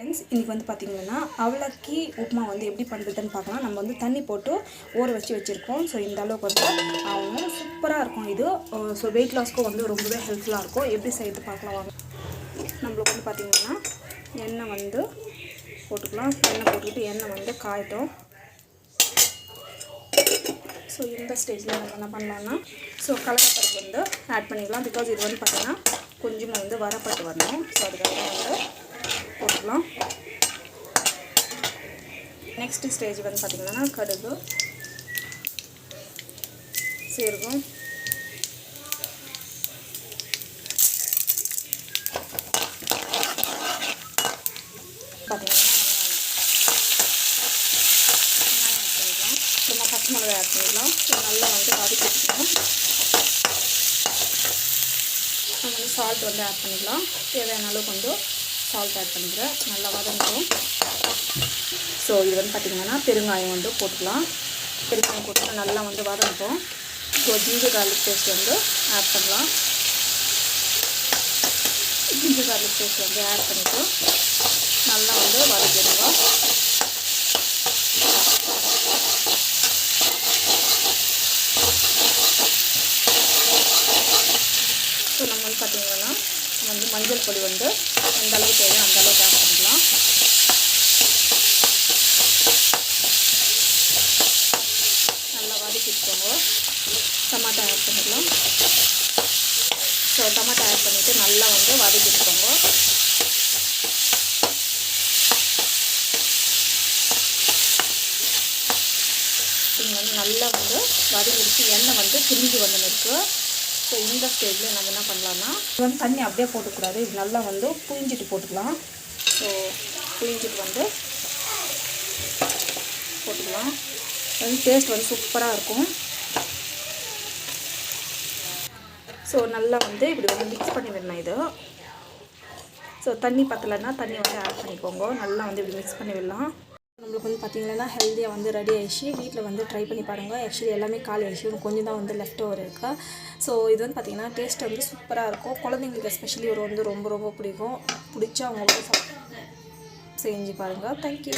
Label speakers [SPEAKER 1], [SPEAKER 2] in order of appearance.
[SPEAKER 1] Friends, இன்றைக்கி வந்து பார்த்திங்கன்னா அவலக்கி உப்புமா வந்து எப்படி பண்ணுறதுன்னு பார்க்கலாம். நம்ம வந்து தண்ணி போட்டு ஊற வச்சுருக்கோம். ஸோ இந்த அளவுக்கு வந்து ஆகும். சூப்பராக இருக்கும் இது. ஸோ வெயிட் லாஸ்க்கும் வந்து ரொம்பவே ஹெல்ப்ஃபுல்லாக இருக்கும். எப்படி செய்து பார்க்கலாம் வாங்க. நம்மளுக்கு வந்து பார்த்திங்கன்னா எண்ணெய் வந்து போட்டுக்கலாம். எண்ணெய் போட்டுக்கிட்டு எண்ணெய் வந்து காயட்டும். ஸோ இந்த ஸ்டேஜில் நம்ம என்ன பண்ணலான்னா கடலைப்பருப்பு வந்து ஆட் பண்ணிக்கலாம். பிகாஸ் இது வந்து பார்த்திங்கன்னா கொஞ்சமாக வந்து வரப்பட்டு வரணும். ஸோ அதுக்காக வந்து போட்டுக்கலாம். நெக்ஸ்ட் ஸ்டேஜ் வந்து பார்த்திங்கன்னா கடுகு, சீரகம், பார்த்திங்கன்னா வெங்காயம் ஆட் பண்ணிக்கலாம். அப்புறமா பச்சை மிளகாய் ஆட் பண்ணிக்கலாம். நல்லா வந்து வதக்கிக்கலாம். நம்ம வந்து சால்ட் வந்து ஆட் பண்ணிக்கலாம். தேவையான அளவுக்கு வந்து சால்ட் ஆட் பண்ணிக்கிறேன். நல்லா வதங்கும். ஸோ இது வந்து பார்த்திங்கன்னா பெருங்காயம் வந்து போட்டுக்கலாம். பெருங்காயம் போட்டு நல்லா வந்து வதங்கும். ஸோ ஜிஞ்சர் கார்லிக் பேஸ்ட் வந்து ஆட் பண்ணலாம். ஜிஞ்சர் கார்லிக் பேஸ்ட் வந்து ஆட் பண்ணிவிட்டு நல்லா வந்து வதக்கிடுங்க. ஸோ நம்ம வந்து பார்த்திங்கன்னா வந்து மஞ்சள் பொடி வந்து எந்த அளவுக்கு தேவையோ அந்த அளவுக்கு ஆட் பண்ணிக்கலாம். நல்லா வதக்கிக்கோங்க. டமாட்டோ ஆட் பண்ணிக்கலாம். ஸோ டமாட்டோ ஆட் பண்ணிவிட்டு நல்லா வந்து வதக்கிக்கோங்க. நீங்கள் வந்து நல்லா வந்து வதக்கிடுச்சு. எண்ணெய் வந்து பிரிஞ்சு வந்து இருக்குது. ஸோ இந்த ஸ்டேஜில் நம்ம என்ன பண்ணலான்னா இது வந்து தண்ணி அப்படியே போட்டுக்கூடாது. இது நல்லா வந்து புழிஞ்சிட்டு போட்டுக்கலாம். ஸோ புழிஞ்சிட்டு வந்து போட்டுக்கலாம். அது டேஸ்ட் வந்து சூப்பராக இருக்கும். ஸோ நல்லா வந்து இப்படி வந்து மிக்ஸ் பண்ணி விடணும் இது. ஸோ தண்ணி பத்தலைன்னா தண்ணி வந்து ஆட் பண்ணிக்கோங்க. நல்லா வந்து இப்படி மிக்ஸ் பண்ணி விடலாம். நம்மளுக்கு வந்து பார்த்திங்கன்னா ஹெல்த்தியாக வந்து ரெடி ஆகிடுச்சு. வீட்டில் வந்து ட்ரை பண்ணி பாருங்கள். ஆக்சுவலி எல்லாமே காலி ஆகிடுச்சு. கொஞ்சம் தான் வந்து லெஃப்ட் ஓவர் இருக்கா. ஸோ இது வந்து பார்த்திங்கன்னா டேஸ்ட் வந்து சூப்பராக இருக்கும். குழந்தைங்களுக்கு எஸ்பெஷலி ஒரு வந்து ரொம்ப பிடிக்கும். பிடிச்சா அவங்க வந்து செஞ்சு பாருங்கள். தேங்க்யூ.